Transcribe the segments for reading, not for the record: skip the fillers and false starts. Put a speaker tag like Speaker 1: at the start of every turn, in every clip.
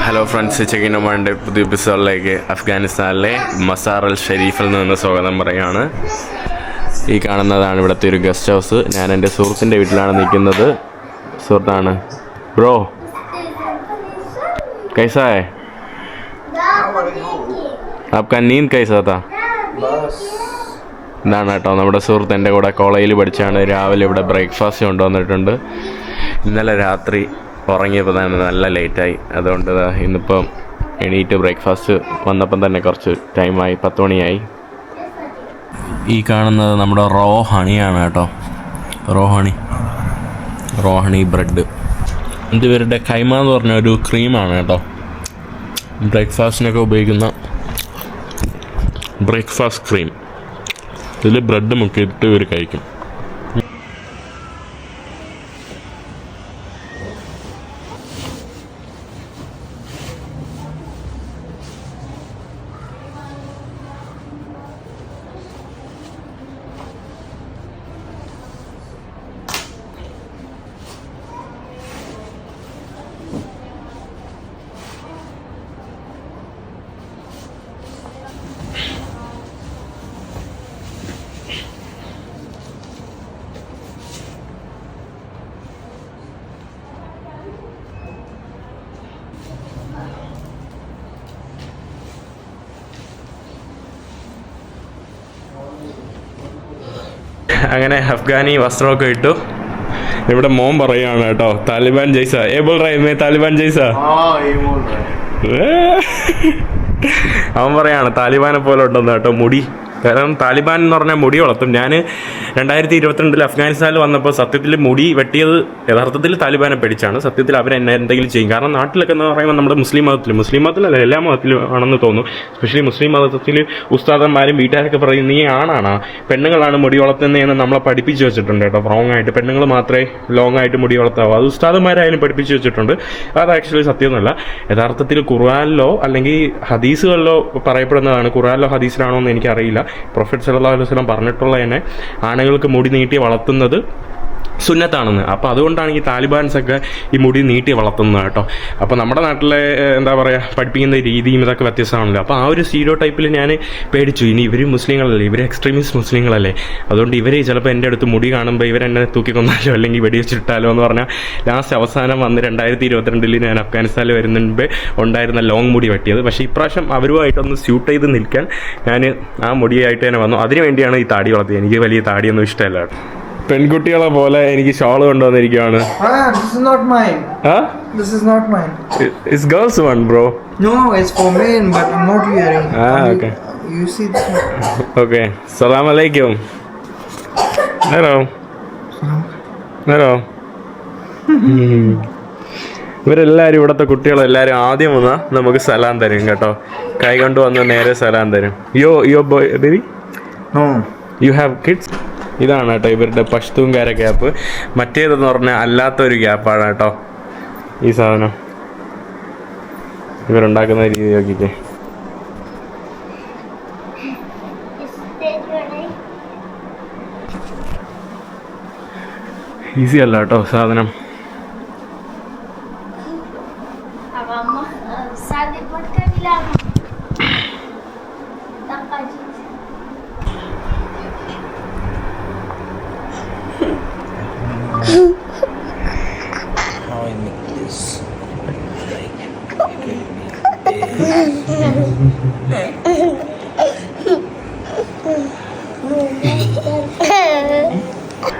Speaker 1: Hello friends, ചെക്കിനുമാൻ്റെ പുതിയ എപ്പിസോഡിലേക്ക് അഫ്ഗാനിസ്ഥാനിലെ മസാർ അൽ ഷെരീഫിൽ നിന്ന് സ്വാഗതം പറയുകയാണ്. ഈ കാണുന്നതാണ് ഇവിടുത്തെ ഒരു ഗസ്റ്റ് ഹൗസ്. ഞാൻ എൻ്റെ സുഹൃത്തിൻ്റെ വീട്ടിലാണ് നിൽക്കുന്നത്. സുഹൃത്താണ്. ബ്രോ कैसा है आपका नींद कैसा था? ഇതാണ് കേട്ടോ നമ്മുടെ സുഹൃത്ത്, എൻ്റെ കൂടെ കോളേജിൽ പഠിച്ചാണ്. രാവിലെ ഇവിടെ ബ്രേക്ക്ഫാസ്റ്റ് കൊണ്ടുവന്നിട്ടുണ്ട്. ഇന്നലെ രാത്രി ഉറങ്ങിയപ്പോൾ തന്നെ നല്ല ലേറ്റായി. അതുകൊണ്ട് ഇന്നിപ്പം എണീറ്റ് ബ്രേക്ക്ഫാസ്റ്റ് വന്നപ്പം തന്നെ കുറച്ച് ടൈമായി, 10 മണിയായി. ഈ കാണുന്നത് നമ്മുടെ റോ ഹണിയാണ് കേട്ടോ. Raw honey bread. ഇത് ഇവരുടെ കൈമ എന്ന് പറഞ്ഞ ഒരു ക്രീമാണ് കേട്ടോ. ബ്രേക്ക്ഫാസ്റ്റിനൊക്കെ ഉപയോഗിക്കുന്ന ബ്രേക്ക്ഫാസ്റ്റ് ക്രീം. ഇതിൽ ബ്രെഡ് മുക്കിയിട്ട് ഇവർ കഴിക്കും. അങ്ങനെ അഫ്ഗാനി വസ്ത്രമൊക്കെ ഇട്ടു. ഇവിടെ മോൻ പറയുകയാണ് കേട്ടോ, താലിബാൻ ജയ്സ ഏബിൾ റൈമേ താലിബാൻ ജയ്സ. അവൻ പറയാണ് താലിബാനെ പോലെ ഉണ്ടെന്ന് കേട്ടോ മുടി. കാരണം താലിബാൻ എന്ന് പറഞ്ഞാൽ മുടി വളർത്തും. ഞാൻ 2022 അഫ്ഗാനിസ്ഥാനിൽ വന്നപ്പോൾ സത്യത്തിൽ മുടി വെട്ടിയത് യഥാർത്ഥത്തിൽ താലിബാനെ പേടിച്ചാണ്. സത്യത്തിൽ അവരെന്നെ എന്തെങ്കിലും ചെയ്യും. കാരണം നാട്ടിലൊക്കെ എന്ന് പറയുമ്പോൾ നമ്മുടെ മുസ്ലിം മതത്തിലല്ല എല്ലാ മതത്തിലും ആണെന്ന് തോന്നുന്നു. എസ്പെഷ്യലി മുസ്ലിം മതത്തിൽ ഉസ്താദന്മാരും വീട്ടുകാരൊക്കെ പറയും നീ ആണാണ്, പെണ്ണുങ്ങളാണ് മുടി വളർത്തുന്നതെന്ന് നമ്മളെ പഠിപ്പിച്ച് വെച്ചിട്ടുണ്ട് കേട്ടോ. റോങ് ആയിട്ട് പെണ്ണുങ്ങൾ മാത്രമേ ലോങ് ആയിട്ട് മുടി വളർത്താവൂ. അത് ഉസ്താദന്മാരായാലും പഠിപ്പിച്ച് വെച്ചിട്ടുണ്ട്. അത് ആക്ച്വലി സത്യമൊന്നുമല്ല. യഥാർത്ഥത്തിൽ ഖുർആനിലോ അല്ലെങ്കിൽ ഹദീസുകളിലോ പറയപ്പെടുന്നതാണ്. ഖുർആനിലോ ഹദീസിലാണോ എന്ന് എനിക്കറിയില്ല. പ്രൊഫറ്റ് സല്ലല്ലാഹു അലൈഹി വസല്ലം പറഞ്ഞിട്ടുള്ള തന്നെ ആണുങ്ങൾക്ക് മുടി നീട്ടി വളർത്തുന്നത് സുന്നത്താണെന്ന്. അപ്പോൾ അതുകൊണ്ടാണ് ഈ താലിബാൻസൊക്കെ ഈ മുടി നീട്ടി വളർത്തുന്നത് കേട്ടോ. അപ്പോൾ നമ്മുടെ നാട്ടിലെ എന്താ പറയുക പഠിപ്പിക്കുന്ന രീതിയും ഇതൊക്കെ വ്യത്യസ്തമാണല്ലോ. അപ്പോൾ ആ ഒരു സ്റ്റീരിയോ ടൈപ്പിൽ ഞാൻ പേടിച്ചു. ഇനി ഇവർ മുസ്ലിങ്ങളല്ലേ, ഇവർ എക്സ്ട്രീമിസ്റ്റ് മുസ്ലിങ്ങളല്ലേ, അതുകൊണ്ട് ഇവർ ചിലപ്പോൾ എൻ്റെ അടുത്ത് മുടി കാണുമ്പോൾ ഇവരെന്നെ തൂക്കിക്കൊന്നാലോ അല്ലെങ്കിൽ വെടിവെച്ചിട്ടാലോ എന്ന് പറഞ്ഞാൽ ലാസ്റ്റ് അവസാനം വന്ന് 2022 ഞാൻ അഫ്ഗാനിസ്ഥാനിൽ വരുന്നതിന് മുമ്പേ ഉണ്ടായിരുന്ന ലോങ് മുടി വെട്ടിയത്. പക്ഷേ ഇപ്രാവശ്യം അവരുമായിട്ടൊന്ന് സ്യൂട്ട് ചെയ്ത് നിൽക്കാൻ ഞാൻ ആ മുടിയായിട്ട് തന്നെ വന്നു. അതിനു വേണ്ടിയാണ് ഈ താടി വളർത്തിയത്. എനിക്ക് വലിയ താടിയൊന്നും ഇഷ്ടമല്ല കേട്ടോ. പെൺകുട്ടികളെ പോലെ എനിക്ക് shawl കൊണ്ടുവന്നിരിക്കുകയാണ്. It's girls one, bro.
Speaker 2: No, it's for men, but I'm not wearing.
Speaker 1: Okay.
Speaker 2: You see this one?
Speaker 1: Okay. Salam alaikum. Hello. ഇവരെല്ലാവരും ഇവിടുത്തെ കുട്ടികളെല്ലാവരും ആദ്യം വന്നാൽ നമുക്ക് സലാം തരും കേട്ടോ. കൈ കൊണ്ട് വന്ന് നേരെ സലാം തരും. യോ boy baby,
Speaker 2: No.
Speaker 1: You have kids. ഇതാണ് കേട്ടോ ഇവരുടെ പഷ്തൂൻകാര ഗ്യാപ്പ്. മറ്റേതെന്ന് പറഞ്ഞാൽ അല്ലാത്തൊരു ഗ്യാപ്പാണ് കേട്ടോ ഈ സാധനം. ഇവരുണ്ടാക്കുന്ന രീതി നോക്കിക്കേ. ഈസി അല്ല കേട്ടോ സാധനം.
Speaker 2: How I make this?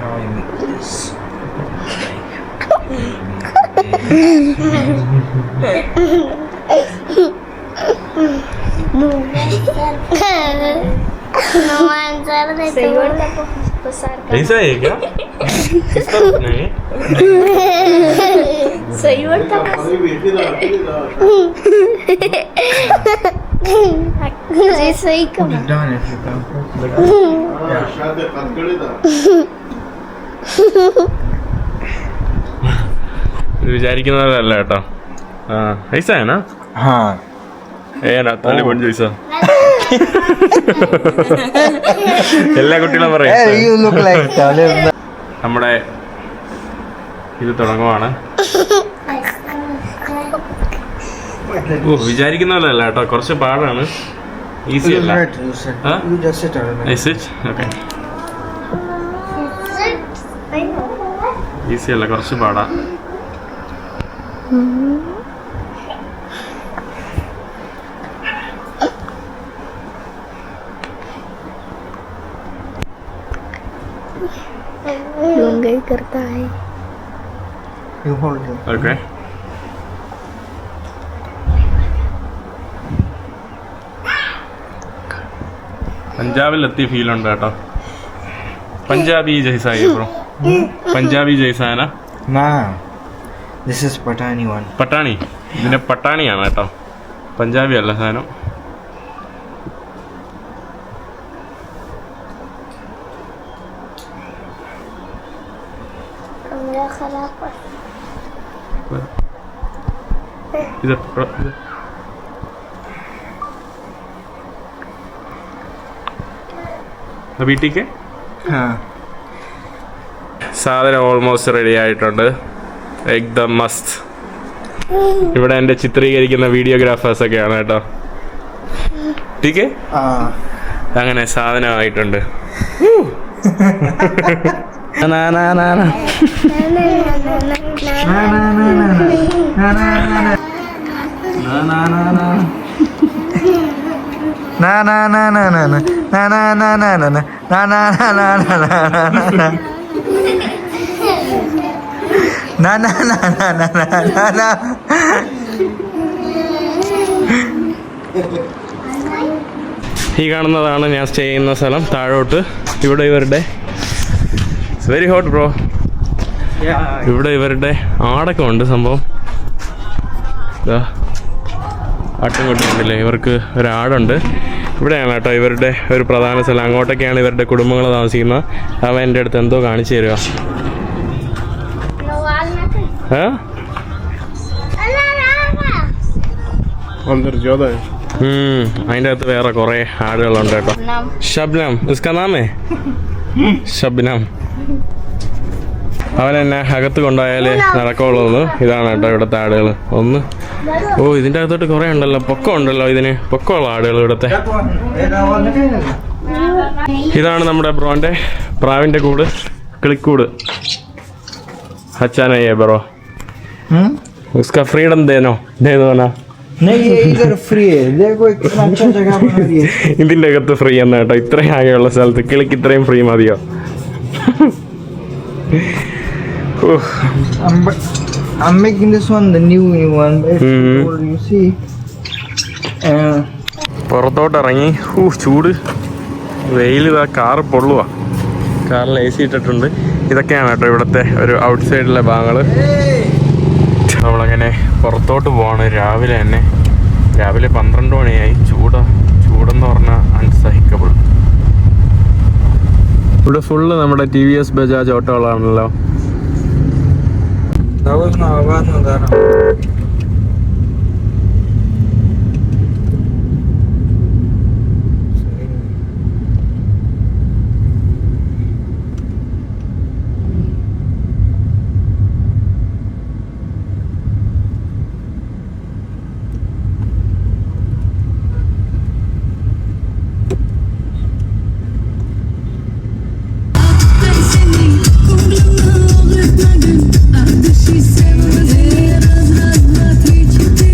Speaker 2: How I make this?
Speaker 1: ऐसा है क्या? किस तरह बनाए?
Speaker 3: सही बोलता है सही कम
Speaker 2: Done it.
Speaker 1: വിചാരിക്കുന്നതല്ല കേട്ടോ. ऐसा है ना?
Speaker 2: हाँ.
Speaker 1: ना तालिबान जैसा. എല്ലാ കുട്ടികളും പറയും
Speaker 2: You look like Taliban.
Speaker 1: നമ്മുടെ ഇത് തുടങ്ങുവാണ്.
Speaker 2: like
Speaker 1: ഓ വിചാരിക്കുന്ന പോലെ അല്ല കേട്ടോ, കുറച്ച് പാടാണ്, ഈസി
Speaker 2: You
Speaker 1: അല്ല.
Speaker 2: sit, you sit.
Speaker 1: Huh?
Speaker 2: You just sit on it.
Speaker 1: Is it? Okay. Easy അല്ല, കുറച്ച് പാടാ.
Speaker 3: लुंगी करता है.
Speaker 2: You hold it.
Speaker 1: ഓക്കെ. പഞ്ചാബിലെത്തി ഫീൽ ഉണ്ട് കേട്ടോ. പഞ്ചാബി ജയ്സായി ബ്രോ. പഞ്ചാബി ജയ്സാന.
Speaker 2: Nah. This is Patani one.
Speaker 1: പട്ടാണി, ഇതിന്റെ പട്ടാണിയാണ് കേട്ടോ, പഞ്ചാബി അല്ല സാധനം.
Speaker 3: मेरा खराब है.
Speaker 1: ഇത് വീട്ടിക്ക്
Speaker 2: Huh.
Speaker 1: സാധനം ഓൾമോസ്റ്റ് റെഡി ആയിട്ടുണ്ട്. എക്ദം മസ്ത്. ഇവിടെ എൻ്റെ ചിത്രീകരിക്കുന്ന വീഡിയോഗ്രാഫേഴ്സ് ഒക്കെയാണ് കേട്ടോ. ടീക്ക് അങ്ങനെ സാധനമായിട്ടുണ്ട്.
Speaker 2: Na na na na na na na na na na na na na na na na na na Na na na na na na na na.
Speaker 1: ഈ കാണുന്നതാണ് ഞാൻ സ്റ്റേ ചെയ്യുന്ന സ്ഥലം. താഴോട്ട് ഇവിടെ ഇവരുടെ വെരി ഹോട്ട് ബ്രോ. ഇവിടെ ഇവരുടെ ആടൊക്കെ ഉണ്ട് സംഭവം. ഇതാ ആട്ടും കൊണ്ടുണ്ടല്ലേ, ഇവർക്ക് ഒരാടുണ്ട്. ഇവിടെയാണ് കേട്ടോ ഇവരുടെ ഒരു പ്രധാന സ്ഥലം. അങ്ങോട്ടൊക്കെയാണ് ഇവരുടെ കുടുംബങ്ങൾ താമസിക്കുന്നത്. അവൻ എൻ്റെ അടുത്ത് എന്തോ കാണിച്ചു തരിക. അതിൻ്റെ അകത്ത് വേറെ കുറേ ആടുകളുണ്ട് കേട്ടോ. ഷബ്നം ഇസ്കാ നാമേ ഷബ്നം. അവൻ എന്നെ അകത്ത് കൊണ്ടുപോയാലേ നടക്കുള്ളൂ. ഇതാണ് കേട്ടോ ഇവിടുത്തെ ആടുകൾ. ഒന്ന് ഓ ഇതിൻ്റെ അകത്തോട്ട് കുറേ ഉണ്ടല്ലോ, പൊക്കം ഉണ്ടല്ലോ, ഇതിന് പൊക്കമുള്ള ആടുകൾ ഇവിടുത്തെ. ഇതാണ് നമ്മുടെ ബ്രോൻ്റെ പ്രാവിൻ്റെ കൂട്, കിളിക്കൂട്. അച്ഛനയ്യേ ബ്രോ उसका फ्रीडम देनो दे दो ना.
Speaker 2: नहीं ये इधर फ्री है, देखो इतना अच्छा जगह बना दिया.
Speaker 1: ഇതിൻ്റെ അകത്ത് ഫ്രീ എന്നാ കേട്ടോ. ഇത്രയും ആകെയുള്ള സ്ഥലത്ത് കിളിക്ക് ഇത്രയും ഫ്രീ മതിയോ?
Speaker 2: I'm making this one the new one. It's old, you see.
Speaker 1: പുറത്തോട്ട് ഇറങ്ങി. ചൂട്, വെയിൽ. ഇതാ കാറ് പൊള്ളുക. കാറിൽ AC ഇട്ടിട്ടുണ്ട്. ഇതൊക്കെയാണ് കേട്ടോ ഇവിടുത്തെ ഒരു ഔട്ട് സൈഡിലെ ഭാഗങ്ങൾ. നമ്മളങ്ങനെ പുറത്തോട്ട് പോവാണ് രാവിലെ തന്നെ. രാവിലെ 12 മണിയായി. ചൂടെന്ന് പറഞ്ഞാൽ അൺസഹിക്കബിൾ. ഇവിടെ ഫുള്ള് നമ്മുടെ TVS ബജാജ് ഓട്ടോകളാണല്ലോ.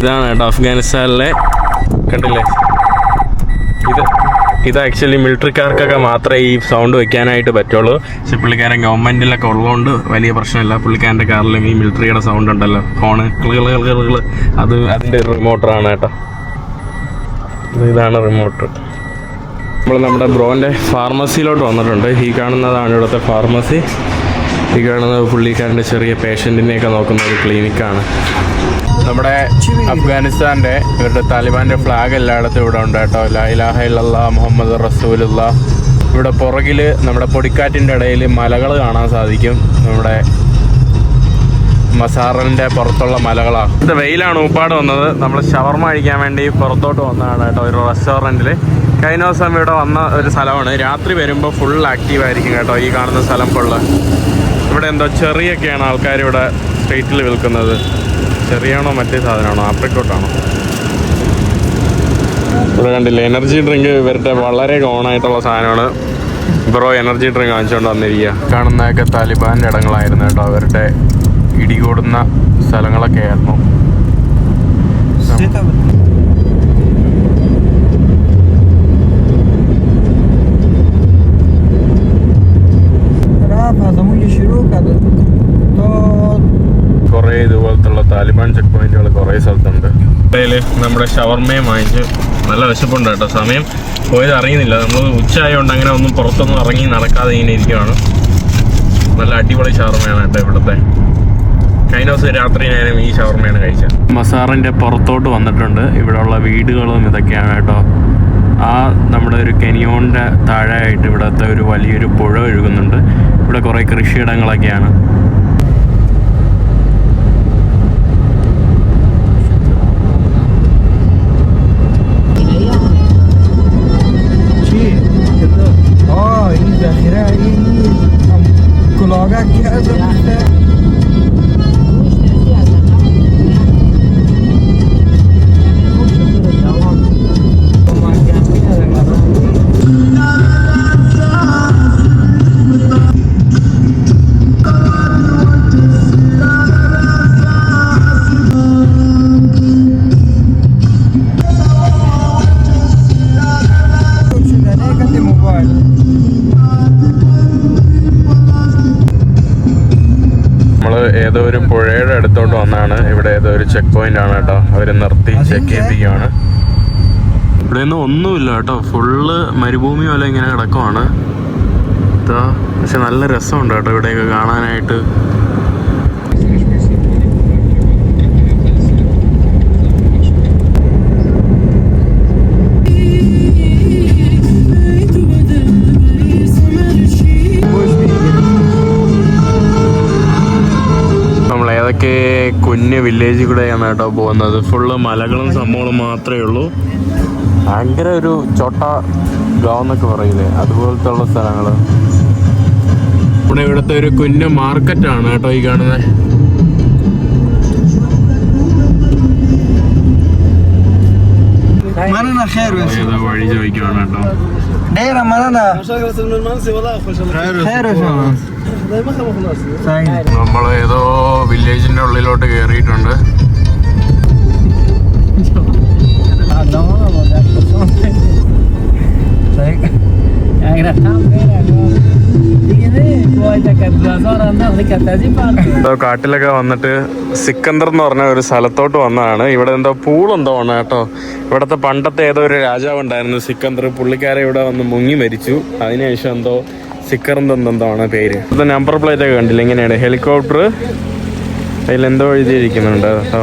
Speaker 1: ഇതാണ് കേട്ടോ അഫ്ഗാനിസ്ഥാനിലെ, കണ്ടില്ലേ? ഇത് ആക്ച്വലി മിലിറ്ററിക്കാർക്കൊക്കെ മാത്രമേ ഈ സൗണ്ട് വെക്കാനായിട്ട് പറ്റുള്ളൂ. പക്ഷെ പുള്ളിക്കാരൻ ഗവൺമെൻറ്റിലൊക്കെ ഉള്ളതുകൊണ്ട് വലിയ പ്രശ്നമില്ല. പുള്ളിക്കാരൻ്റെ കാറിലും ഈ മിലിറ്ററിയുടെ സൗണ്ട് ഉണ്ടല്ലോ, ഫോണ് കിളുകൾ, അത് അതിൻ്റെ റിമോട്ടറാണ് കേട്ടോ. ഇതാണ് റിമോട്ട്. നമ്മൾ നമ്മുടെ ബ്രോൻ്റെ ഫാർമസിയിലോട്ട് വന്നിട്ടുണ്ട്. ഈ കാണുന്നതാണ് ഇവിടുത്തെ ഫാർമസി. ഈ കാണുന്നത് പുള്ളിക്കാരൻ്റെ ചെറിയ പേഷ്യൻറ്റിനെയൊക്കെ നോക്കുന്ന ഒരു ക്ലിനിക്കാണ്. നമ്മുടെ അഫ്ഗാനിസ്ഥാൻ്റെ ഇവരുടെ താലിബാൻ്റെ ഫ്ലാഗ് എല്ലായിടത്തും ഇവിടെ ഉണ്ട് കേട്ടോ. ലാ ഇലാഹ ഇല്ലല്ലാഹ് മുഹമ്മദ് റസൂലുള്ളാഹ്. ഇവിടെ പുറകിൽ നമ്മുടെ പൊടിക്കാറ്റിൻ്റെ ഇടയിൽ മലകൾ കാണാൻ സാധിക്കും. നമ്മുടെ മസാറിൻ്റെ പുറത്തുള്ള മലകളാണ്. ഇത് വെയിലാണ് ഊപ്പാട് വന്നത്. നമ്മൾ ഷവർമ കഴിക്കാൻ വേണ്ടി പുറത്തോട്ട് വന്നതാണ് കേട്ടോ ഒരു റെസ്റ്റോറൻറ്റിൽ. കഴിഞ്ഞ ദിവസം ഇവിടെ വന്ന ഒരു സ്ഥലമാണ്. രാത്രി വരുമ്പോൾ ഫുൾ ആക്റ്റീവായിരിക്കും കേട്ടോ ഈ കാണുന്ന സ്ഥലം ഫുള്ള്. ഇവിടെ എന്തോ ചെറിയൊക്കെയാണ് ആൾക്കാർ ഇവിടെ സ്ട്രീറ്റിൽ വിൽക്കുന്നത്. ചെറിയാണോ മറ്റേ സാധനമാണോ, ആപ്രിക്കോട്ടാണോ? ഇവിടെ കണ്ടില്ലേ, എനർജി ഡ്രിങ്ക് ഇവരുടെ വളരെ കോമൺ ആയിട്ടുള്ള സാധനമാണ്. ബ്രോ എനർജി ഡ്രിങ്ക് വാങ്ങിച്ചുകൊണ്ട് വന്നിരിക്കുക. കാണുന്നതൊക്കെ താലിബാൻ്റെ ഇടങ്ങളായിരുന്നു കേട്ടോ. അവരുടെ ഇടികൂടുന്ന സ്ഥലങ്ങളൊക്കെ ആയിരുന്നു. കുറേ ഇതുപോലത്തുള്ള താലിബാൻ ചെക്ക് പോയിന്റുകൾ കുറേ സ്ഥലത്തുണ്ട്. ഇടയിൽ നമ്മുടെ ഷവർമയും വാങ്ങിച്ച് നല്ല വിശപ്പുണ്ട് കേട്ടോ. സമയം പോയത് അറിയുന്നില്ല. നമ്മൾ ഉച്ച ആയതുകൊണ്ട് അങ്ങനെ ഒന്നും പുറത്തൊന്നും ഇറങ്ങി നടക്കാതെ ഇങ്ങനെ ഇരിക്കുകയാണ്. നല്ല അടിപൊളി ഷവർമയാണ് കേട്ടോ ഇവിടുത്തെ. കഴിഞ്ഞ ദിവസം രാത്രി ഞാനും ഈ ഷവർമയാണ് കഴിച്ചത്. മസാറിൻ്റെ പുറത്തോട്ട് വന്നിട്ടുണ്ട്. ഇവിടെയുള്ള വീടുകളും ഇതൊക്കെയാണ് കേട്ടോ. ആ നമ്മുടെ ഒരു കെനിയോണിൻ്റെ താഴെയായിട്ട് ഇവിടുത്തെ ഒരു വലിയൊരു പുഴ ഒഴുകുന്നുണ്ട്. ഇവിടെ കുറേ കൃഷിയിടങ്ങളൊക്കെയാണ്. ഏതോ ഒരു പുഴയുടെ അടുത്തോട്ട് വന്നാണ്. ഇവിടെ ഏതോ ഒരു ചെക്ക് പോയിന്റ് ആണ് കേട്ടോ. അവർ നിർത്തി ചെക്ക് ചെയ്യിപ്പിക്കുകയാണ്. ഇവിടെ ഒന്നും ഒന്നുമില്ല കേട്ടോ. ഫുള്ള് മരുഭൂമി പോലെ ഇങ്ങനെ കിടക്കുവാണ്. പക്ഷെ നല്ല രസമുണ്ട് കേട്ടോ ഇവിടെയൊക്കെ കാണാനായിട്ട്. ഏതൊക്കെ കുഞ്ഞ് വില്ലേജിൽ കൂടെയാണ് കേട്ടോ പോകുന്നത്. ഫുള്ള് മലകളും സംഭവങ്ങളും മാത്രമേ ഉള്ളൂ. ഭയങ്കര ഒരു ചോട്ട ഗാവ് എന്നൊക്കെ പറയില്ലേ, അതുപോലത്തെ ഉള്ള സ്ഥലങ്ങൾ. ഇവിടുത്തെ ഒരു കുഞ്ഞ് മാർക്കറ്റാണ് കേട്ടോ ഈ കാണുന്നത്. ഏതോ വഴി ചോദിക്കുവാണ് കേട്ടോ. നമ്മൾ ഏതോ വില്ലേജിന്റെ ഉള്ളിലോട്ട് കയറിയിട്ടുണ്ട്. കാട്ടിലൊക്കെ വന്നിട്ട് സിക്കന്ദർ എന്ന് പറഞ്ഞ ഒരു സ്ഥലത്തോട്ട് വന്നതാണ്. ഇവിടെ എന്തോ പൂളെന്തോ ആണ് കേട്ടോ. ഇവിടുത്തെ പണ്ടത്തെ ഏതോ ഒരു രാജാവ് ഉണ്ടായിരുന്നു സിക്കന്ദർ. പുള്ളിക്കാരെ ഇവിടെ വന്ന് മുങ്ങി മരിച്ചു. അതിനുശേഷം എന്തോ സിക്കന്ദർ ആണ് പേര്. ഇവിടുത്തെ നമ്പർ പ്ലേറ്റ് ഒക്കെ കണ്ടില്ല, ഇങ്ങനെയാണ് ഹെലികോപ്റ്റർ. അതിലെന്തോ എഴുതിയിരിക്കുന്നുണ്ട് കേട്ടോ.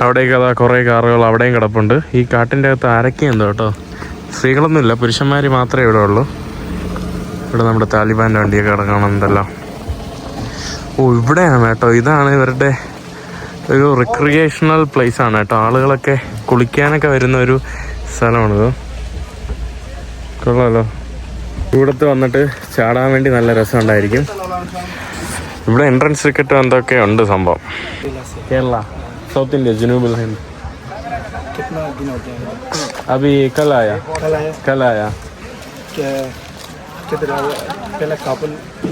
Speaker 1: അവിടേക്ക് അതാ കുറേ കാറുകൾ അവിടെയും കിടപ്പുണ്ട്. ഈ കാട്ടിൻ്റെ അകത്ത് ആരൊക്കെയുണ്ടോ കേട്ടോ. സ്ത്രീകളൊന്നുമില്ല, പുരുഷന്മാർ മാത്രമേ ഇവിടെ ഉള്ളൂ. ഇവിടെ നമ്മുടെ താലിബാൻ്റെ വണ്ടിയൊക്കെ കിടക്കണമെന്നല്ലോ. ഓ ഇവിടെയാണ് കേട്ടോ. ഇതാണ് ഇവരുടെ ഒരു റിക്രിയേഷണൽ പ്ലേസ് ആണ് കേട്ടോ. ആളുകളൊക്കെ കുളിക്കാനൊക്കെ വരുന്ന ഒരു സ്ഥലമാണിത്. കൊള്ളാമല്ലോ. ഇവിടുത്തെ വന്നിട്ട് ചാടാൻ വേണ്ടി നല്ല രസമുണ്ടായിരിക്കും. ഇവിടെ എൻട്രൻസ് ടിക്കറ്റ് എന്തൊക്കെ ഉണ്ട് സംഭവം. കേരള സൗത്ത് ഇന്ത്യ ജനൂബുൽ ഹിന്ദ് अभी कल आया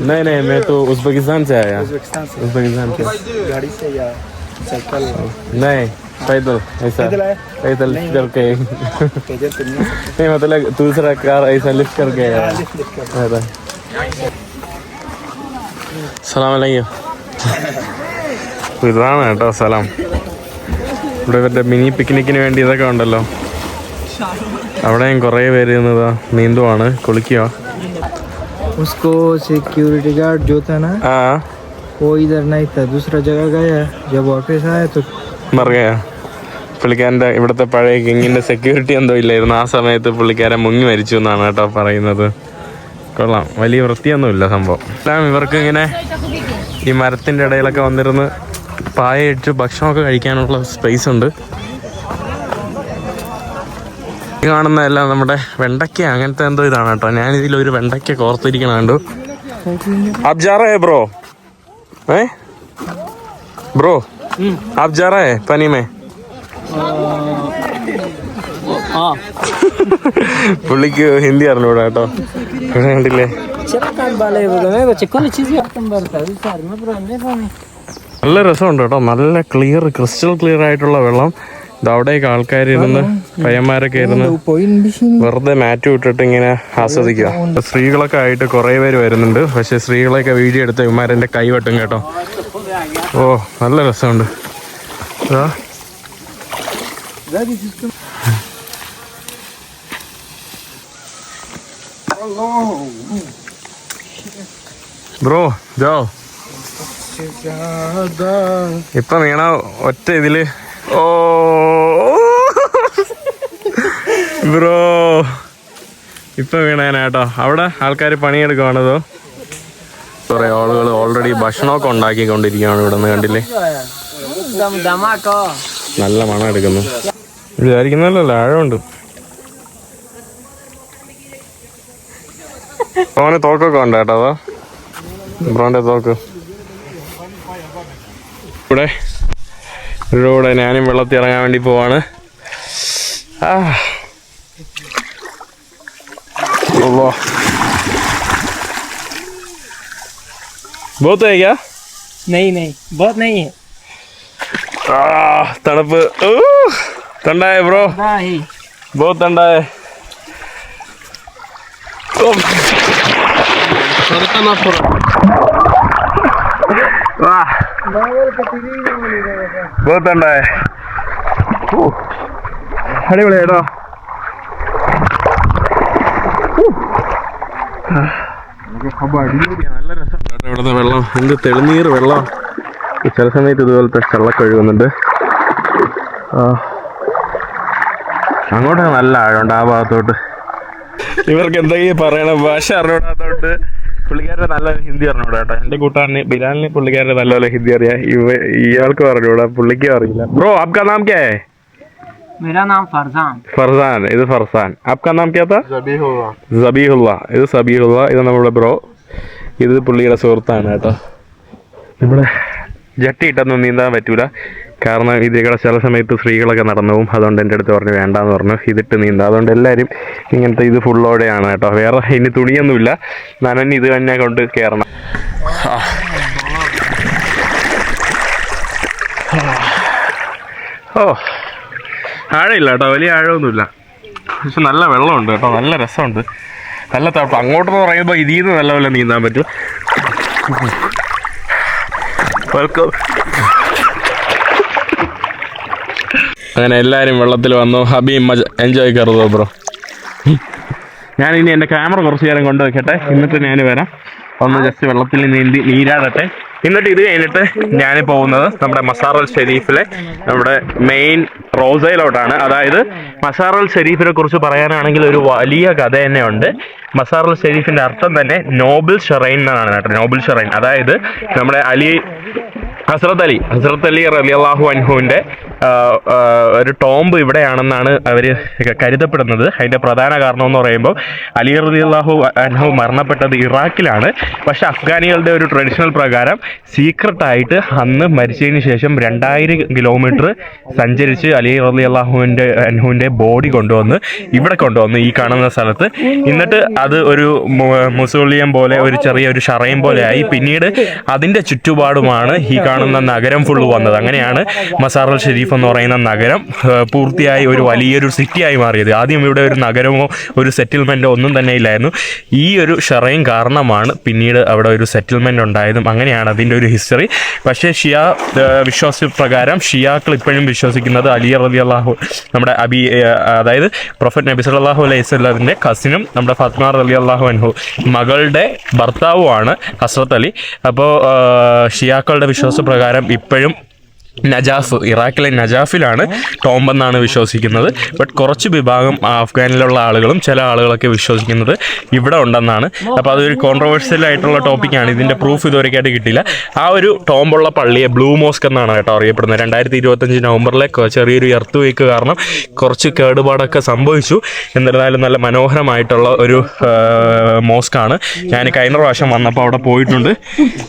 Speaker 1: नहीं मैं तो उज़्बेकिस्तान से आया. उज़्बेकिस्तान से गाड़ी से या साइकिल? नहीं पैदल. ऐसा पैदल करके नहीं मतलब दूसरा कार ऐसा लिफ्ट करके आया. സലാം അലൈക്കും. ഇതാണ് കേട്ടോ സ്ഥലം. ഇവിടെ ഇവരുടെ മിനി പിക്നിക്കിന് വേണ്ടി ഇതൊക്കെ ഉണ്ടല്ലോ. അവിടെയും കുറേ പേര് ഇരുന്നതാ നീന്തുവാണ്, കുളിക്കുക.
Speaker 2: उसको सिक्योरिटी गार्ड जो था ना, वो इधर नहीं था, दूसरा जगह गया. जब वापस आया तो
Speaker 1: मर गया. പുള്ളിക്കാരൻ്റെ ഇവിടുത്തെ പഴയ കിങ്ങിൻ്റെ സെക്യൂരിറ്റി എന്തോ ഇല്ലായിരുന്നു. ആ സമയത്ത് പുള്ളിക്കാരൻ മുങ്ങി മരിച്ചു എന്നാണ് കേട്ടോ പറയുന്നത്. കൊള്ളാം. വലിയ വൃത്തിയൊന്നുമില്ല സംഭവം. എല്ലാം ഇവർക്ക് ഇങ്ങനെ ഈ മരത്തിൻ്റെ ഇടയിലൊക്കെ വന്നിരുന്ന് പായ ഇട്ട് ഭക്ഷണമൊക്കെ കഴിക്കാനുള്ള സ്പേസ് ഉണ്ട്. ഈ കാണുന്നതെല്ലാം നമ്മുടെ വെണ്ടയ്ക്ക അങ്ങനത്തെ എന്തോ ഇതാണ് കേട്ടോ. ഞാനിതിലൊരു വെണ്ടയ്ക്ക കോർത്തിരിക്കണുണ്ട്. आप जा रहे हैं ब्रो? ब्रो आप जा रहे हैं पानी में? പുള്ളിക്ക് ഹിന്ദി അറിഞ്ഞൂടാ കേട്ടോ. ഇവിടെ കണ്ടില്ലേ നല്ല രസമുണ്ട് കേട്ടോ. നല്ല ക്ലിയർ, ക്രിസ്റ്റൽ ക്ലിയർ ആയിട്ടുള്ള വെള്ളം. ഇത് അവിടേക്ക് ആൾക്കാരിരുന്ന് പയ്യന്മാരൊക്കെ ഇരുന്ന് വെറുതെ മാറ്റ് വിട്ടിട്ട് ഇങ്ങനെ ആസ്വദിക്കുക. സ്ത്രീകളൊക്കെ ആയിട്ട് കുറേ പേര് വരുന്നുണ്ട്. പക്ഷെ സ്ത്രീകളെയൊക്കെ വീഡിയോ എടുത്ത് ഇവന്മാരെൻ്റെ കൈ വെട്ടും കേട്ടോ. ഓ നല്ല രസമുണ്ട്. ബ്രോ ജോ ഇപ്പൊ വീണ ഒറ്റ ഇതില്. ഓ ബ്രോ ഇപ്പൊ വീണേനാട്ടോ. അവിടെ ആൾക്കാർ പണിയെടുക്കുവാണതോ. കുറെ ആളുകൾ ഓൾറെഡി ഭക്ഷണമൊക്കെ ഉണ്ടാക്കിക്കൊണ്ടിരിക്കുകയാണ് ഇവിടെ നിന്ന്. കണ്ടില്ലേ നല്ല മണം എടുക്കുന്നു. വിചാരിക്കുന്നല്ലോ ആഴമുണ്ട്. അവന് തോക്കൊക്കെ ഉണ്ട് കേട്ടോ. അതോ ബ്രോന്റെ തോക്ക്. ഇവിടെ ഞാനും വെള്ളത്തിൽ ഇറങ്ങാൻ വേണ്ടി പോവാണ്. बहुत है क्या?
Speaker 2: नहीं नहीं बहुत नहीं है.
Speaker 1: तड़प ठंडा है ब्रो. बहुत ठंडा है. बहुत ठंडा है. അടിപൊളി കേട്ടോ. നല്ല രസമുണ്ട് കേട്ടോ ഇവിടുത്തെ വെള്ളം. എന്ത് തെളിനീർ വെള്ളം. ചില സമയത്ത് ഇതുപോലത്തെ വെള്ളമൊക്കെ ഒഴുകുന്നുണ്ട്. അങ്ങോട്ടൊക്കെ നല്ല ആഴമുണ്ട് ആ ഭാഗത്തോട്ട്. ഇവർക്ക് എന്തെങ്കിലും പറയണം. ഭാഷ അറിഞ്ഞൂടാത്തോണ്ട് പുള്ളിക്കാരുടെ നല്ല ഹിന്ദി അറിഞ്ഞൂടാ കേട്ടോ. എൻ്റെ കൂട്ടാറിന് ബിലാലിന് പുള്ളിക്കാരുടെ നല്ലപോലെ ഹിന്ദി അറിയാം. ഇയാൾക്ക് പറഞ്ഞൂടാ, പുള്ളിക്കും അറിയില്ല. ബ്രോ ആപ്കാ നാം ക്യാ ഹൈ?
Speaker 2: मेरा नाम फरजान.
Speaker 1: ഫർസാൻ. ഇത് ഫർസാൻ. ആപ്കാ നാം ക്യാ താ? സബീഹുള്ള. ഇത് സബീഹുള്ള. ഇത് നമ്മുടെ ബ്രോ. ഇത് പുള്ളിയുടെ സുഹൃത്താണ് കേട്ടോ. ഇവിടെ ജട്ടി ഇട്ടൊന്നും നീന്താൻ പറ്റൂല. കാരണം ഇതിലൂടെ ചില സമയത്ത് സ്ത്രീകളൊക്കെ നടന്നു പോകും. അതുകൊണ്ട് എൻ്റെ അടുത്ത് പറഞ്ഞു വേണ്ടാന്ന് പറഞ്ഞു ഇതിട്ട് നീന്താം. അതുകൊണ്ട് എല്ലാവരും ഇങ്ങനത്തെ ഇത് ഫുള്ളോടെയാണ് കേട്ടോ. വേറെ ഇനി തുണിയൊന്നുമില്ല. നനഞ്ഞ് ഇത് തന്നെ കൊണ്ട് കയറണം. ഓ ആഴമില്ല കേട്ടോ. വലിയ ആഴമൊന്നുമില്ല. പക്ഷെ നല്ല വെള്ളമുണ്ട് കേട്ടോ. നല്ല രസമുണ്ട്. നല്ല തണുപ്പ്. അങ്ങോട്ടെന്ന് പറയുമ്പോൾ ഇതിൽ നിന്ന് നല്ലപോലെ നീന്താൻ പറ്റും. വെൽക്കം. അങ്ങനെ എല്ലാവരും വെള്ളത്തിൽ വന്നു. Hampi enjoy കയറുതോ bro. ഞാനിനി എൻ്റെ ക്യാമറ കുറച്ച് നേരം കൊണ്ട് വെക്കട്ടെ. എന്നിട്ട് ഞാൻ വരാം. ഒന്ന് ജസ്റ്റ് വെള്ളത്തിൽ നീരാടട്ടെ. എന്നിട്ട് ഇത് കഴിഞ്ഞിട്ട് ഞാൻ പോകുന്നത് നമ്മുടെ മസാർ അൽ ഷെരീഫിലെ നമ്മുടെ മെയിൻ റോസയിലോട്ടാണ്. അതായത് മസാർ അൽ ഷെരീഫിനെ കുറിച്ച് പറയാനാണെങ്കിൽ ഒരു വലിയ കഥ തന്നെ ഉണ്ട്. മസാർ അൽ ഷെരീഫിൻ്റെ അർത്ഥം തന്നെ നോബിൾ ഷെറൈൻ എന്നാണ് കേട്ടോ. നോബിൾ ഷെറൈൻ അതായത് നമ്മുടെ ഹസ്രത്ത് അലി റളിയല്ലാഹു അൻഹുവിൻ്റെ ഒരു ടോംബ് ഇവിടെയാണെന്നാണ് അവർ കരുതപ്പെടുന്നത്. അതിൻ്റെ പ്രധാന കാരണം എന്ന് പറയുമ്പോൾ അലി റളിയല്ലാഹു അൻഹു മരണപ്പെട്ടത് ഇറാഖിലാണ്. പക്ഷെ അഫ്ഗാനികളുടെ ഒരു ട്രഡീഷണൽ പ്രകാരം സീക്രട്ടായിട്ട് അന്ന് മരിച്ചതിന് ശേഷം 2000 കിലോമീറ്റർ സഞ്ചരിച്ച് അലി റളിയല്ലാഹു അൻഹുവിൻ്റെ ബോഡി ഇവിടെ കൊണ്ടുവന്ന് ഈ കാണുന്ന സ്ഥലത്ത്. എന്നിട്ട് അത് ഒരു മുസോളിയം പോലെ ഒരു ചെറിയൊരു ഷറൈൻ പോലെ ആയി. പിന്നീട് അതിൻ്റെ ചുറ്റുപാടുമാണ് ഈ കാണുന്ന നഗരം ഫുള്ള് വന്നത്. അങ്ങനെയാണ് മസാർ അൽ ഷെരീഫ് എന്ന് പറയുന്ന നഗരം പൂർത്തിയായി ഒരു വലിയൊരു സിറ്റിയായി മാറിയത്. ആദ്യം ഇവിടെ ഒരു നഗരമോ ഒരു സെറ്റിൽമെൻറ്റോ ഒന്നും തന്നെ ഇല്ലായിരുന്നു. ഈ ഒരു ഷറൈൻ കാരണമാണ് പിന്നീട് അവിടെ ഒരു സെറ്റിൽമെൻറ്റ് ഉണ്ടായതും. അങ്ങനെയാണ് അതിൻ്റെ ഒരു ഹിസ്റ്ററി. പക്ഷേ ഷിയ വിശ്വാസപ്രകാരം ഷിയാക്കൾ ഇപ്പോഴും വിശ്വസിക്കുന്നത് അലി റളിയല്ലാഹു നമ്മുടെ അതായത് പ്രൊഫറ്റ് നബി സല്ലല്ലാഹു അലൈഹി വസല്ലമിൻ്റെ കസിനും നമ്മുടെ ഫാത്തിമ റളിയല്ലാഹു അൻഹു മകളുടെ ഭർത്താവുമാണ് ഹസ്രത്ത് അലി. അപ്പോൾ ഷിയാക്കളുടെ വിശ്വാസപ്രകാരം ഇപ്പോഴും നജാഫ്, ഇറാഖിലെ നജാഫിലാണ് ടോംബ് എന്നാണ് വിശ്വസിക്കുന്നത്. ബട്ട് കുറച്ച് വിഭാഗം അഫ്ഗാനിലുള്ള ആളുകളും ചില ആളുകളൊക്കെ വിശ്വസിക്കുന്നത് ഇവിടെ ഉണ്ടെന്നാണ്. അപ്പോൾ അതൊരു കോൺട്രവേഴ്സ്യൽ ആയിട്ടുള്ള ടോപ്പിക്കാണ്. ഇതിൻ്റെ പ്രൂഫ് ഇതുവരെയായിട്ട് കിട്ടിയില്ല. ആ ഒരു ടോംബുള്ള പള്ളിയെ ബ്ലൂ മോസ്ക് എന്നാണ് കേട്ടോ അറിയപ്പെടുന്നത്. 2025 നവംബറിലെ ചെറിയൊരു എർത്ത് വേക്ക് കാരണം കുറച്ച് കേടുപാടൊക്കെ സംഭവിച്ചു. എന്നിരുന്നാലും നല്ല മനോഹരമായിട്ടുള്ള ഒരു മോസ്കാണ്. ഞാൻ കഴിഞ്ഞ പ്രാവശ്യം വന്നപ്പോൾ അവിടെ പോയിട്ടുണ്ട്.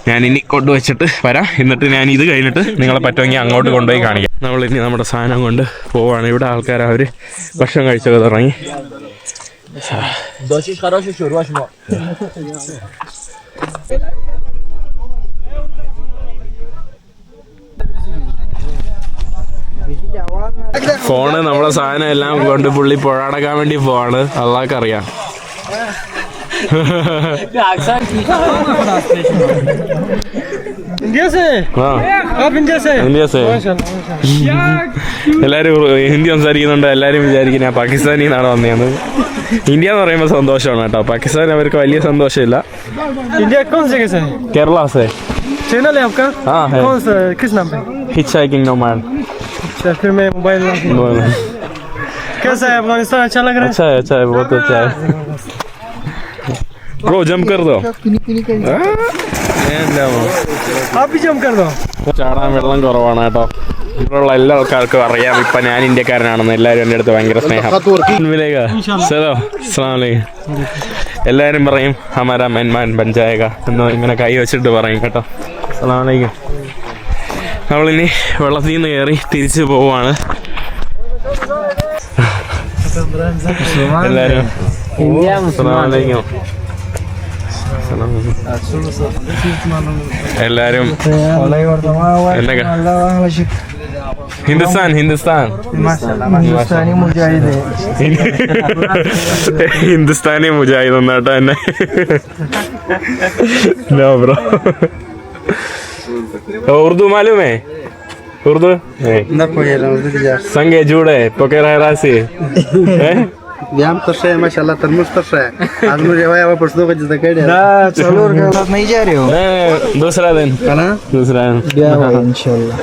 Speaker 1: ഞാനിനി കൊണ്ടുവച്ചിട്ട് വരാം. എന്നിട്ട് ഞാൻ ഇത് കഴിഞ്ഞിട്ട് നിങ്ങളെ പറ്റുമെങ്കിൽ ഇനി അങ്ങോട്ട് കൊണ്ടുപോയി കാണിക്കാം. നമ്മൾ ഇനി നമ്മുടെ സാധനം കൊണ്ട് പോവാണ്. ഇവിടെ ആൾക്കാർ അവർ ഭക്ഷണം കഴിച്ചൊക്കെ തുടങ്ങി. ഫോണ് നമ്മളെ സാധനം എല്ലാം കൊണ്ട് പുള്ളി പുഴടക്കാൻ വേണ്ടി പോവാണ്. അള്ളാഹ്ക്കറിയാം. എല്ലാരും ഹിന്ദി സംസാരിക്കുന്നുണ്ട്. എല്ലാരും വിചാരിക്കും ഞാൻ പാകിസ്ഥാനിൽ നിന്നാണ് വന്നതെന്ന്. ഇന്ത്യ എന്ന് പറയുമ്പോൾ സന്തോഷമാണ് കേട്ടോ. പാകിസ്ഥാൻ അവർക്ക് വലിയ സന്തോഷമില്ല. കേരള സേ
Speaker 2: चैनल है आपका?
Speaker 1: हाँ है.
Speaker 2: कौन सा किस नाम पे?
Speaker 1: Hitchhiking nomad.
Speaker 2: अच्छा फिर मैं मोबाइल कैसा है अफगानिस्तान? अच्छा लग रहा है?
Speaker 1: अच्छा है बहुत अच्छा है. ब्रो जंप कर दो.
Speaker 2: आप भी जंप कर दो.
Speaker 1: ചാടാൻ വെള്ളം കുറവാണ് കേട്ടോ. ഇവിടെയുള്ള എല്ലാ ആൾക്കാർക്കും അറിയാം ഇപ്പം ഞാൻ ഇന്ത്യക്കാരനാണെന്ന്. എല്ലാവരും എൻ്റെ അടുത്ത് ഭയങ്കര സ്നേഹം. എല്ലാവരും പറയും ഹമാര മെൻമാൻ ബഞ്ചായക എന്ന് ഇങ്ങനെ കൈ വെച്ചിട്ട് പറയും കേട്ടോ. അസ്സലാമലൈക്കും. നമ്മളിനി വെള്ളത്തിൽ നിന്ന് കയറി തിരിച്ചു പോവാണ്. എല്ലാവരും അസ്സലാമലൈക്കും. എല്ലാരും ഹിന്ദുസ്ഥാൻ ഹിന്ദുസ്ഥാനി മുജാഹിദ് ഒന്നാട്ടോ എന്നെ. No bro. ഉറുദു മാലൂമേ? ഉറുദു संगे जुड़े पके रह रासी
Speaker 4: व्यायाम कर रहे हैं माशाल्लाह. तरमुज कर रहे हैं. आज मुझे वाया वापस दो बजे तक
Speaker 2: चलो नहीं जा रहे हो?
Speaker 1: दूसरा दिन
Speaker 2: इंशाल्लाह.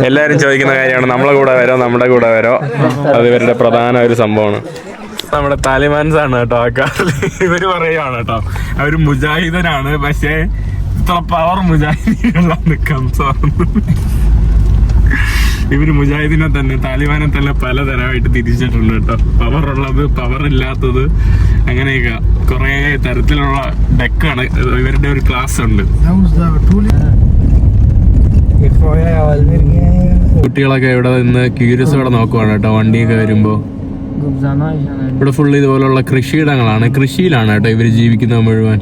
Speaker 1: എല്ലാരും ചോദിക്കുന്ന കാര്യമാണ് നമ്മളെ കൂടെ വരോ നമ്മുടെ കൂടെ വരോ. അത് ഇവരുടെ പ്രധാന ഒരു സംഭവമാണ്. നമ്മുടെ താലിബാൻസ് ആണ് കേട്ടോ ആ കാറിൽ. ഇവര് പറയുകയാണ് കേട്ടോ അവര് മുജാഹിദനാണ്, പക്ഷേ ഇത്ര പവർ മുജാഹിദീനുള്ള നിൽക്കാം. ഇവര് മുജാഹിദിനെ തന്നെ താലിബാനെ തന്നെ പലതരമായിട്ട് തിരിച്ചിട്ടുണ്ട് കേട്ടോ. പവർ ഉള്ളത്, പവർ ഇല്ലാത്തത്, അങ്ങനെയൊക്കെ കുറെ തരത്തിലുള്ള ഡെക്കാണ്. ഇവരുടെ ഒരു ക്ലാസ് ഉണ്ട്. കുട്ടികളൊക്കെ ഇവിടെ നിന്ന് ക്യൂരിയസോടെ നോക്കുവാണ് കേട്ടോ വണ്ടിയൊക്കെ വരുമ്പോ. ഇവിടെ ഫുള്ള് ഇതുപോലുള്ള കൃഷിയിടങ്ങളാണ്. കൃഷിയിലാണ് കേട്ടോ ഇവര് ജീവിക്കുന്നത് മുഴുവൻ.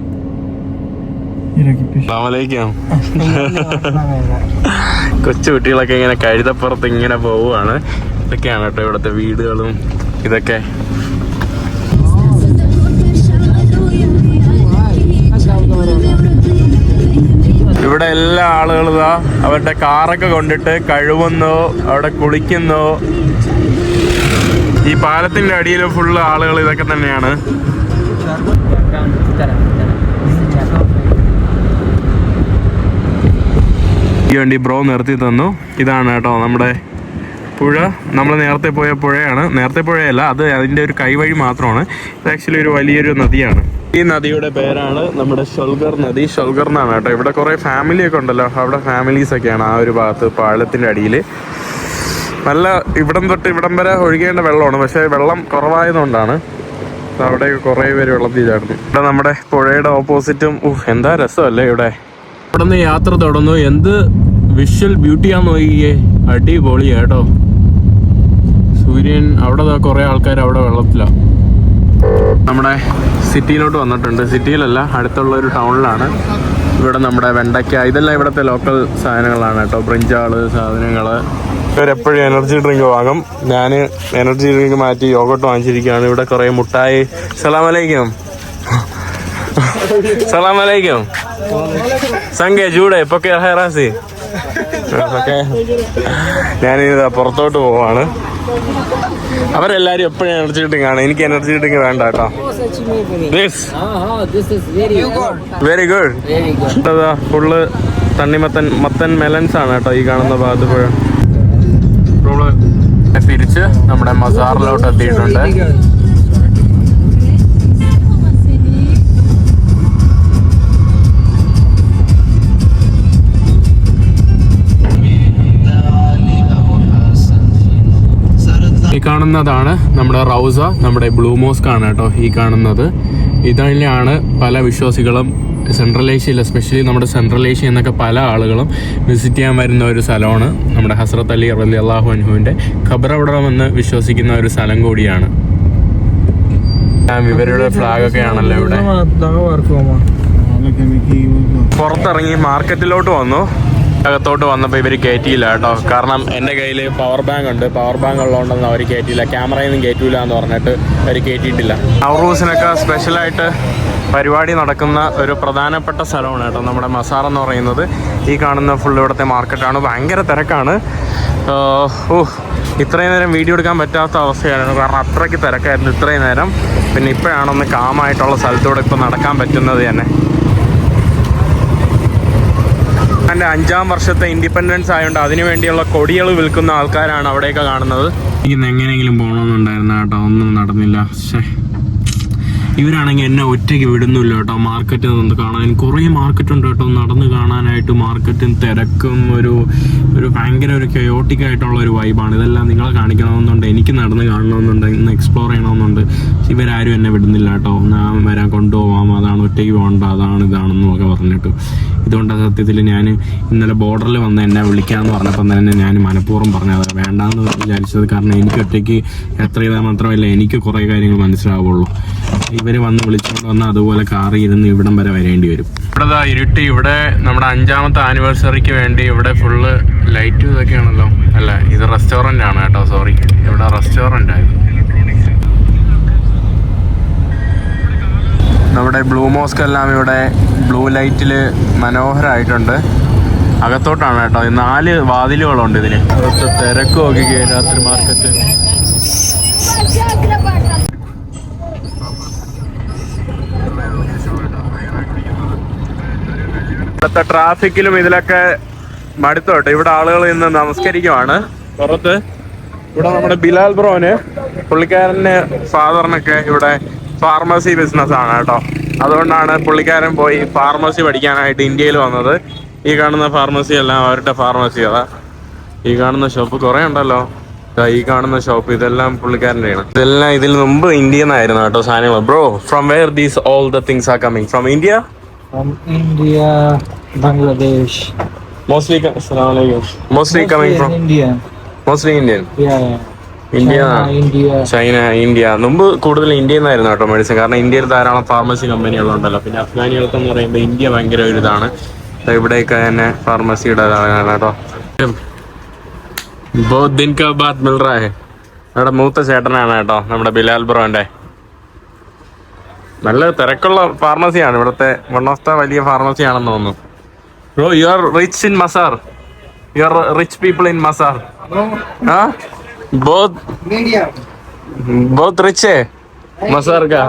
Speaker 1: കൊച്ചു കുട്ടികളൊക്കെ ഇങ്ങനെ കഴുതപ്പുറത്ത് ഇങ്ങനെ പോവുകയാണ്. ഇതൊക്കെയാണ് കേട്ടോ ഇവിടുത്തെ വീടുകളും ഇതൊക്കെ. ഇവിടെ എല്ലാ ആളുകളും അവരുടെ കാറൊക്കെ കൊണ്ടിട്ട് കഴുകുന്നു, അവിടെ കുളിക്കുന്നു. ഈ പാലത്തിന്റെ അടിയിൽ ഫുള്ള് ആളുകൾ ഇതൊക്കെ തന്നെയാണ്. ഈ വണ്ടി ബ്രോ നിർത്തി തന്നു. ഇതാണ് കേട്ടോ നമ്മുടെ പുഴ. നമ്മൾ നേരത്തെ പോയ പുഴയാണ്. നേരത്തെ പുഴയല്ല, അത് അതിൻ്റെ ഒരു കൈവഴി മാത്രമാണ്. ഇത് ആക്ച്വലി ഒരു വലിയൊരു നദിയാണ്. ഈ നദിയുടെ പേരാണ് നമ്മുടെ ഷൊൽഗർ നദി. ഷൊൽഗർ എന്നാണ് കേട്ടോ. ഇവിടെ കുറേ ഫാമിലിയൊക്കെ ഉണ്ടല്ലോ, അവിടെ ഫാമിലീസൊക്കെയാണ് ആ ഒരു ഭാഗത്ത് പാലത്തിൻ്റെ അടിയിൽ. നല്ല ഇവിടം തൊട്ട് ഇവിടം വരെ ഒഴുകേണ്ട വെള്ളമാണ്, പക്ഷേ വെള്ളം കുറവായതുകൊണ്ടാണ് അവിടെയൊക്കെ കുറേ പേര് വെള്ളത്തിൽ ചാടുന്നു. ഇവിടെ നമ്മുടെ പുഴയുടെ ഓപ്പോസിറ്റും എന്താ രസമല്ലേ ഇവിടെ. ഇവിടെ നിന്ന് യാത്ര തുടർന്നു. എന്ത് വിഷ്വൽ ബ്യൂട്ടിയാന്ന് നോക്കിയേ, അടിപൊളിയാ കേട്ടോ. സൂര്യൻ അവിടെ കുറേ ആൾക്കാർ അവിടെ വെള്ളത്തിലാണ്. നമ്മുടെ സിറ്റിയിലോട്ട് വന്നിട്ടുണ്ട്. സിറ്റിയിലല്ല, അടുത്തുള്ള ഒരു ടൗണിലാണ്. ഇവിടെ നമ്മുടെ വെണ്ടയ്ക്ക, ഇതെല്ലാം ഇവിടുത്തെ ലോക്കൽ സാധനങ്ങളാണ് കേട്ടോ. ബ്രിഞ്ചാള് സാധനങ്ങൾ. ഇവരെപ്പോഴും എനർജി ഡ്രിങ്ക് വാങ്ങും. ഞാൻ എനർജി ഡ്രിങ്ക് മാറ്റി യോഗട്ട് വാങ്ങിച്ചിരിക്കുകയാണ്. ഇവിടെ കുറേ മുട്ടായി. സലാമലൈക്കും. സലാമലൈക്കും. സംഗേ ജൂടെ പൊക്കെ ഹെറാസി. ഞാനിത് പുറത്തോട്ട് പോവാണ്. അവരെല്ലാരും എപ്പോഴും എനർജി ഡ്രിങ്ക് ആണ്. എനിക്ക് എനർജി ഡ്രിങ്ക് വേണ്ട കേട്ടോ. Very good. ഫുള്ള് മത്തൻ മെലൻസ് ആണ് കേട്ടോ ഈ കാണുന്ന ഭാഗത്ത്. പുഴ തിരിച്ച് നമ്മുടെ മസാറിലോട്ട് എത്തിയിട്ടുണ്ട്. ഈ കാണുന്നതാണ് നമ്മുടെ റൗസ, നമ്മുടെ ബ്ലൂ മോസ്ക് ആണ് കേട്ടോ ഈ കാണുന്നത്. ഇതന്നെയാണ് പല വിശ്വാസികളും സെൻട്രൽ ഏഷ്യയിൽ, എസ്പെഷ്യലി നമ്മുടെ സെൻട്രൽ ഏഷ്യ എന്നൊക്കെ പല ആളുകളും വിസിറ്റ് ചെയ്യാൻ വരുന്ന ഒരു സ്ഥലമാണ് നമ്മുടെ ഹസ്രത്ത് അലി റളിയല്ലാഹു അൻഹുവിൻ്റെ ഖബറവിടമെന്ന് വിശ്വസിക്കുന്ന ഒരു സ്ഥലം കൂടിയാണ്. ഇവരുടെ ഫ്ലാഗൊക്കെ ആണല്ലോ ഇവിടെ. പുറത്തിറങ്ങി മാർക്കറ്റിലോട്ട് വന്നു. അകത്തോട്ട് വന്നപ്പോൾ ഇവർ കയറ്റിയില്ല കേട്ടോ. കാരണം എൻ്റെ കയ്യിൽ പവർ ബാങ്ക് ഉണ്ട്. പവർ ബാങ്ക് ഉള്ളതുകൊണ്ടൊന്നും അവർ കയറ്റിയില്ല. ക്യാമറയൊന്നും കയറ്റൂല എന്ന് പറഞ്ഞിട്ട് അവർ കയറ്റിയിട്ടില്ല. ഔറൂസിനൊക്കെ സ്പെഷ്യലായിട്ട് പരിപാടി നടക്കുന്ന ഒരു പ്രധാനപ്പെട്ട സ്ഥലമാണ് കേട്ടോ നമ്മുടെ മസാർ എന്ന് പറയുന്നത്. ഈ കാണുന്ന ഫുൾ ഇവിടുത്തെ മാർക്കറ്റാണ്. ഭയങ്കര തിരക്കാണ്. ഇത്രയും നേരം വീഡിയോ എടുക്കാൻ പറ്റാത്ത അവസ്ഥയാണ്. കാരണം അത്രയ്ക്ക് തിരക്കായിരുന്നു ഇത്രയും നേരം. പിന്നെ ഇപ്പോഴാണൊന്ന് കാമായിട്ടുള്ള സ്ഥലത്തൂടെ ഇപ്പോൾ നടക്കാൻ പറ്റുന്നത് തന്നെ. എൻ്റെ 5ാം വർഷത്തെ ഇൻഡിപെൻഡൻസ് ആയതുകൊണ്ട് അതിനു വേണ്ടിയുള്ള കൊടികൾ വിൽക്കുന്ന ആൾക്കാരാണ് അവിടെയൊക്കെ കാണുന്നത്. ഇന്ന് എങ്ങനെയെങ്കിലും പോകണമെന്നുണ്ടായിരുന്നു കേട്ടോ, ഒന്നും നടന്നില്ല. ഇവരാണെങ്കിൽ എന്നെ ഒറ്റയ്ക്ക് വിടുന്നില്ല കേട്ടോ മാർക്കറ്റ് നിന്ന് കാണാൻ. കുറേ മാർക്കറ്റ് ഉണ്ട് കേട്ടോ നടന്ന് കാണാനായിട്ട്. മാർക്കറ്റും തിരക്കും ഒരു ഭയങ്കര ഒരു കയോട്ടിക് ആയിട്ടുള്ള ഒരു വൈബാണ്. ഇതെല്ലാം നിങ്ങളെ കാണിക്കണമെന്നുണ്ട്, എനിക്ക് നടന്ന് കാണണമെന്നുണ്ട്, ഇന്ന് എക്സ്പ്ലോർ ചെയ്യണമെന്നുണ്ട്. ഇവരാരും എന്നെ വിടുന്നില്ല കേട്ടോ. ഞാൻ വരാൻ കൊണ്ടുപോകാം, അതാണ് ഒറ്റയ്ക്ക് പോകണ്ട, അതാണ് ഇതാണെന്നും ഒക്കെ പറഞ്ഞിട്ട്. ഇതുകൊണ്ടാണ് സത്യത്തിൽ ഞാൻ ഇന്നലെ ബോർഡറിൽ വന്ന് എന്നെ വിളിക്കാമെന്ന് പറഞ്ഞപ്പോൾ തന്നെ ഞാൻ മനഃപൂർവ്വം പറഞ്ഞത് വേണ്ടാന്ന് വിചാരിച്ചത്. കാരണം എനിക്ക് ഒറ്റയ്ക്ക് യാത്ര ചെയ്താൽ മാത്രമല്ല എനിക്ക് കുറേ കാര്യങ്ങൾ മനസ്സിലാവുള്ളൂ. ഇവർ വന്ന് വിളിച്ചുകൊണ്ട് വന്നാൽ അതുപോലെ കാറിൽ ഇരുന്ന് ഇവിടം വരെ വരേണ്ടി വരും. ഇവിടെ ഇരുട്ടി. ഇവിടെ നമ്മുടെ 5ാമത്തെ ആനിവേഴ്സറിക്ക് വേണ്ടി ഇവിടെ ഫുള്ള് ലൈറ്റും ഇതൊക്കെയാണല്ലോ. അല്ല, ഇത് റെസ്റ്റോറൻ്റ് ആണ് കേട്ടോ, സോറി. ഇവിടെ റെസ്റ്റോറൻ്റ് ആയിരുന്നു. നമ്മുടെ ബ്ലൂ മോസ്ക് എല്ലാം ഇവിടെ ബ്ലൂ ലൈറ്റിൽ മനോഹരമായിട്ടുണ്ട്. അകത്തോട്ടാണ് കേട്ടോ. 4 വാതിലുകളുണ്ട് ഇതിന്. അകത്ത് തിരക്ക് നോക്കിക്കേ രാത്രി മാർക്കറ്റ്. ഇവിടുത്തെ ട്രാഫിക്കിലും ഇതിലൊക്കെ മടുത്തോട്ടെ. ഇവിടെ ആളുകൾ ഇന്ന് നമസ്കരിക്കുവാണ് പുറത്ത്. ഇവിടെ നമ്മുടെ ബിലാൽ ബ്രോന്, പുള്ളിക്കാരൻ്റെ ഫാദറിനൊക്കെ ഇവിടെ ഫാർമസി ബിസിനസ്സാണ് കേട്ടോ. അതുകൊണ്ടാണ് പുള്ളിക്കാരൻ പോയി ഫാർമസി പഠിക്കാനായിട്ട് ഇന്ത്യയിൽ വന്നത്. ഈ കാണുന്ന ഫാർമസി എല്ലാം അവരുടെ ഫാർമസി. അതാ ഈ കാണുന്ന ഷോപ്പ് കുറേ ഉണ്ടല്ലോ. ഈ കാണുന്ന ഷോപ്പ് ഇതെല്ലാം പുള്ളിക്കാരൻ്റെയാണ്. ഇതെല്ലാം ഇതിൽ മുമ്പ് ഇന്ത്യയിൽ നിന്നായിരുന്നു കേട്ടോ സാധനങ്ങൾ. Bro, from where these all the things are coming? From India?
Speaker 2: From India, Bangladesh.
Speaker 1: Mostly coming from
Speaker 2: India.
Speaker 1: Mostly Indian.
Speaker 2: Yeah.
Speaker 1: India,
Speaker 2: India.
Speaker 1: China, India. മുമ്പ് കൂടുതൽ ഇന്ത്യയിൽ നിന്നായിരുന്നു കേട്ടോ മെഡിസിൻ. കാരണം ഇന്ത്യയിൽ ധാരാളം ഫാർമസി കമ്പനികളുണ്ടല്ലോ. പിന്നെ അഫ്ഗാനികൾക്കെന്ന് പറയുമ്പോൾ ഇന്ത്യ ഭയങ്കര ഒരു ഇതാണ്. ഇവിടെയൊക്കെ തന്നെ ഫാർമസിയുടെ ഇതാണ് കേട്ടോ. ബഹുത് ദിൻ കാ ബാത് മിൽ റാ ഹൈ. നമ്മുടെ മൂത്ത ചേട്ടനാണ് കേട്ടോ നമ്മുടെ ബിലാൽ ബ്രോന്റെ. നല്ല തിരക്കുള്ള ഫാർമസിയാണ് ഇവിടുത്തെ. വൺ ഓഫ് ദ വലിയ ഫാർമസിയാണെന്ന് തോന്നുന്നു. Bro, you are rich in Masar? You are rich people in Masar? ആ बहुत रिच है मसार का.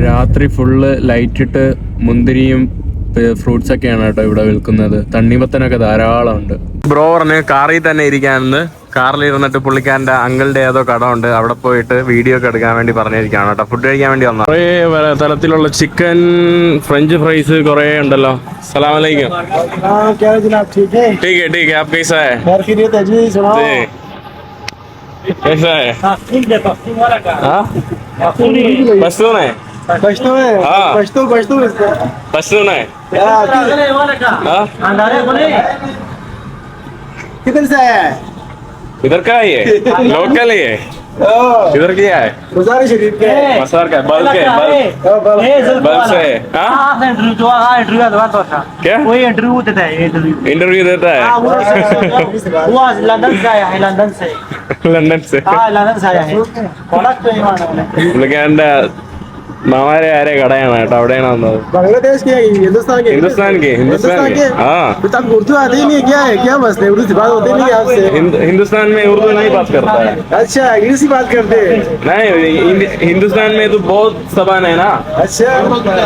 Speaker 1: രാത്രി ഫുള്ള് ലൈറ്റ് ഇട്ട് മുന്തിരിയും ഫ്രൂട്ട്സ് ഒക്കെയാണ് കേട്ടോ ഇവിടെ വിൽക്കുന്നത്. തണ്ണിമത്തനൊക്കെ ധാരാളം ഉണ്ട്. ബ്രോ പറഞ്ഞ് കാറിൽ തന്നെ ഇരിക്കാനെന്ന്. കാറിൽ ഇരുന്നിട്ട് പുള്ളിക്കാരൻ്റെ അങ്കിളുടെ ഏതോ കട ഉണ്ട്, അവിടെ പോയിട്ട് വീഡിയോ ഒക്കെ എടുക്കാൻ വേണ്ടി പറഞ്ഞിരിക്കുകയാണ് കേട്ടോ. ഫുഡ് കഴിക്കാൻ വേണ്ടി വന്നത്. കുറേ തരത്തിലുള്ള ചിക്കൻ, ഫ്രഞ്ച് ഫ്രൈസ് കുറേ ഉണ്ടല്ലോ. സലാം അലൈക്കും. ठीक है आप कैसा है? कैसा है? पश्तून है? पश्तून है?
Speaker 4: किधर से है?
Speaker 1: इधर का है ये? लोकल है ये? इधर क्या है?
Speaker 4: मज़ार शरीफ के
Speaker 1: मसार का बल्क है? बल्क से है? क्या इंटरव्यू देता है? लंदन से പുള്ളിക്കാരൻ്റെ മാമാരെ ആരെ കടയാണ് കേട്ടോ. അവിടെയാണ് വന്നത്.
Speaker 4: बांग्लादेश के
Speaker 1: हिंदुस्तान के हाँ.
Speaker 4: उर्दू आती नहीं है? क्या है, क्या मसले? उर्दू से बात होती नहीं है आपसे?
Speaker 1: हिंदुस्तान में उर्दू नहीं बात करता है.
Speaker 4: अच्छा, इंग्लिश बात करते हैं?
Speaker 1: नहीं, हिंदुस्तान में तो बहुत जबान है ना.
Speaker 4: अच्छा,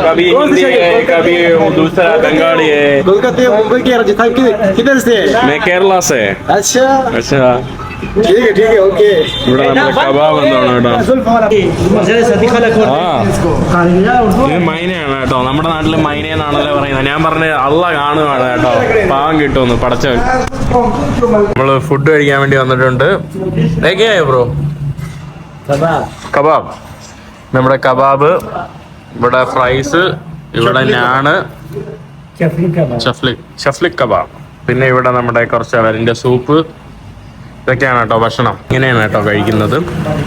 Speaker 1: कभी हिंदी है, कभी दूसरा बंगाली है.
Speaker 4: कोलकाता, मुंबई के, राजस्थान किधर से?
Speaker 1: मैं केरला से.
Speaker 4: अच्छा
Speaker 1: अच्छा,
Speaker 4: ठीक है ओके.
Speaker 1: ഇവിടെ നമ്മുടെ കബാബ് എന്താണ് കേട്ടോ. ഇത് മൈനയാണ് കേട്ടോ. നമ്മുടെ നാട്ടില് മൈന എന്നാണല്ലോ പറയുന്നത്. ഞാൻ പറഞ്ഞ അള്ള കാണുവാണ് കേട്ടോ. പാവം കിട്ടുമെന്ന് പടച്ചവൻ. നമ്മള് ഫുഡ് കഴിക്കാൻ വേണ്ടി വന്നിട്ടുണ്ട്. Bro kebab. നമ്മുടെ കബാബ് ഇവിടെ ഫ്രൈസ്, ഇവിടെ ഞാണ്, ഷഫ്ലിക് കബാബ്, പിന്നെ ഇവിടെ നമ്മുടെ കുറച്ച് അവരിൻ്റെ സൂപ്പ്. ഇതൊക്കെയാണ് കേട്ടോ ഭക്ഷണം. ഇങ്ങനെയാണ് കേട്ടോ കഴിക്കുന്നത്.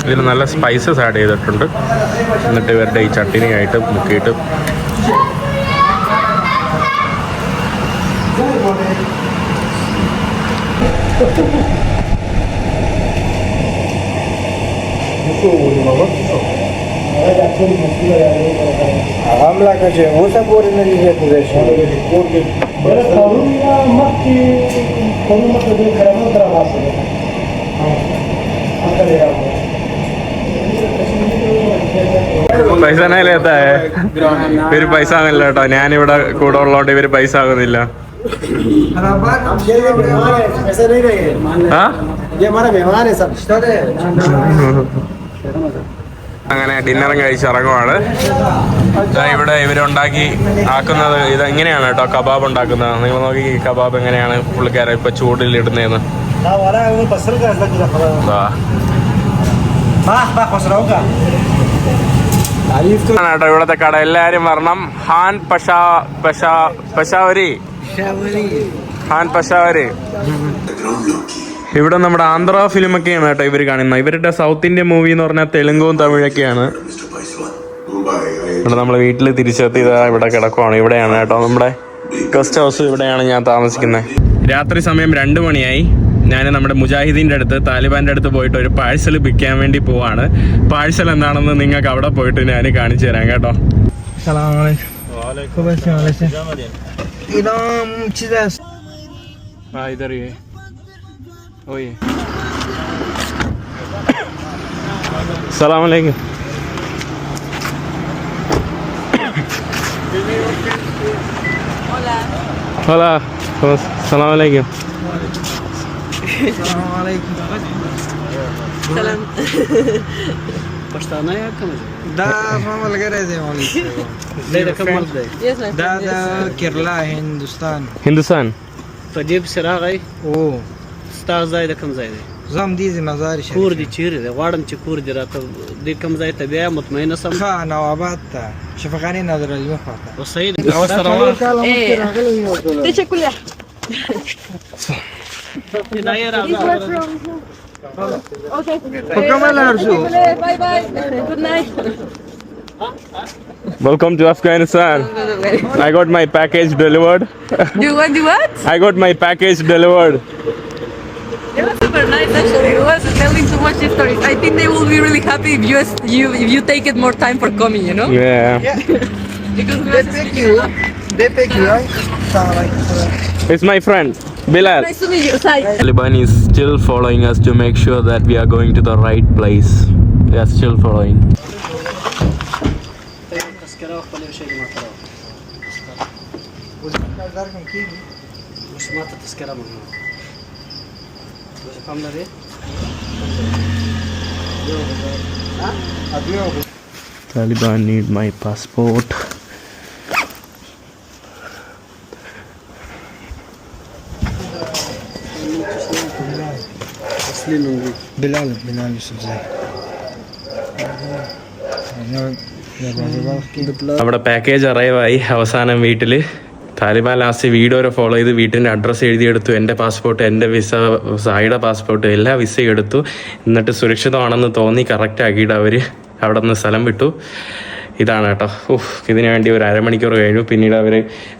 Speaker 1: ഇതിൽ നല്ല സ്പൈസസ് ആഡ് ചെയ്തിട്ടുണ്ട്. എന്നിട്ട് ഇവരുടെ ഈ ചട്ടിനി ആയിട്ട് മുക്കിയിട്ട്
Speaker 2: Hamla kaçıyor. Musa Bor'un elinde kuzeşiyor.
Speaker 1: പൈസ ഇവര് പൈസ ആകുന്നില്ല കേട്ടോ. ഞാനിവിടെ കൂടെ ഉള്ളതുകൊണ്ട് ഇവര് പൈസ ആകുന്നില്ല. അങ്ങനെ ഡിന്നറും കഴിച്ചിറങ്ങുവാണ്. ഇവിടെ ഇവരുണ്ടാക്കി ആക്കുന്നത് ഇത് എങ്ങനെയാണ് കേട്ടോ കബാബ് ഉണ്ടാക്കുന്നത്. നിങ്ങൾ നോക്കി കബാബ് എങ്ങനെയാണ് പുള്ളിക്കാരെ ഇപ്പൊ ചൂടിൽ ഇടുന്നതെന്ന്. കേട്ടോ ഇവിടത്തെ കട. എല്ലാരും വരണം. ഹാൻ പശാവരി. ഇവിടെ നമ്മുടെ ആന്ധ്ര ഫിലിമൊക്കെയാണ് കേട്ടോ ഇവർ കാണുന്നത്. ഇവരുടെ സൗത്ത് ഇന്ത്യൻ മൂവി എന്ന് പറഞ്ഞാൽ തെലുങ്കും തമിഴൊക്കെയാണ്. ഇവിടെ നമ്മൾ വീട്ടിൽ തിരിച്ചെത്തി ഇവിടെ കിടക്കുവാണ്. ഇവിടെയാണ് കേട്ടോ നമ്മുടെ ഗസ്റ്റ് ഹൗസ്. ഇവിടെയാണ് ഞാൻ താമസിക്കുന്നത്. രാത്രി സമയം 2 മണിയായി. ഞാൻ നമ്മുടെ മുജാഹിദീൻ്റെ അടുത്ത്, താലിബാൻ്റെ അടുത്ത് പോയിട്ട് ഒരു പാഴ്സൽ പിക്കാൻ വേണ്ടി പോവാണ്. പാഴ്സൽ എന്താണെന്ന് നിങ്ങൾക്ക് അവിടെ പോയിട്ട് ഞാൻ കാണിച്ചു തരാം കേട്ടോ. സലാം അലൈക്കും. Hola. Salam alaikum.
Speaker 5: سلام پښتانه یا کوم
Speaker 2: دا ما ملګری دی مولوي.
Speaker 5: دا کوم ملک دی؟
Speaker 2: دا د کیرلا هندوستان.
Speaker 5: په دې پسې راغی.
Speaker 2: او
Speaker 5: ستا ځای د کوم ځای دی؟
Speaker 2: زم دې مزار شریف.
Speaker 5: کور دې چیرې دی؟ غواړم چې کور دې راته دې کوم ځای ته بیا مطمئنه سم.
Speaker 2: ښه نواباد ته شفقاني نظر علمي خواته.
Speaker 5: او صحیح دی.
Speaker 3: Teşekkürler. Bye bye. Good night.
Speaker 1: Welcome to Afghanistan. I got my package delivered.
Speaker 3: Do what?
Speaker 1: I got my package delivered.
Speaker 3: It was super nice actually. It was telling too much stories. I think they will be really happy if you take it more time for coming, you know?
Speaker 1: Yeah.
Speaker 3: Because we
Speaker 2: They pick you.
Speaker 1: It's my friend Bilal.
Speaker 3: Nice to meet you. Sai.
Speaker 1: Taliban is still following us to make sure that we are going to the right place. They are still following.
Speaker 5: تذکره خپل شي ماته راو. اوس ماته تذکره مونږ. اوس کوم لري؟
Speaker 1: Taliban need my passport.
Speaker 2: بلال يوسف زاي.
Speaker 1: നമ്മുടെ package അറൈവായി അവസാനം വീട്ടിൽ. Taliban last video follow ചെയ്ത് വീട്ടിൻ്റെ address എഴുതിയെടുത്തു. എൻ്റെ passport, എൻ്റെ visa, സായിയുടെ passport, എല്ലാ വിസയും എടുത്തു. എന്നിട്ട് സുരക്ഷിതമാണെന്ന് തോന്നി കറക്റ്റ് ആക്കിയിട്ട് അവർ അവിടെ നിന്ന് സ്ഥലം വിട്ടു. ഇതാണ് കേട്ടോ. ഇതിനു വേണ്ടി ഒരു അരമണിക്കൂർ കഴിഞ്ഞു. പിന്നീട് അവർ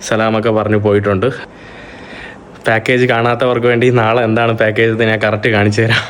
Speaker 1: സലാമൊക്കെ പറഞ്ഞു പോയിട്ടുണ്ട്. പാക്കേജ് കാണാത്തവർക്ക് വേണ്ടി നാളെ എന്താണ് പാക്കേജ് ഞാൻ കറക്റ്റ് കാണിച്ചു തരാം.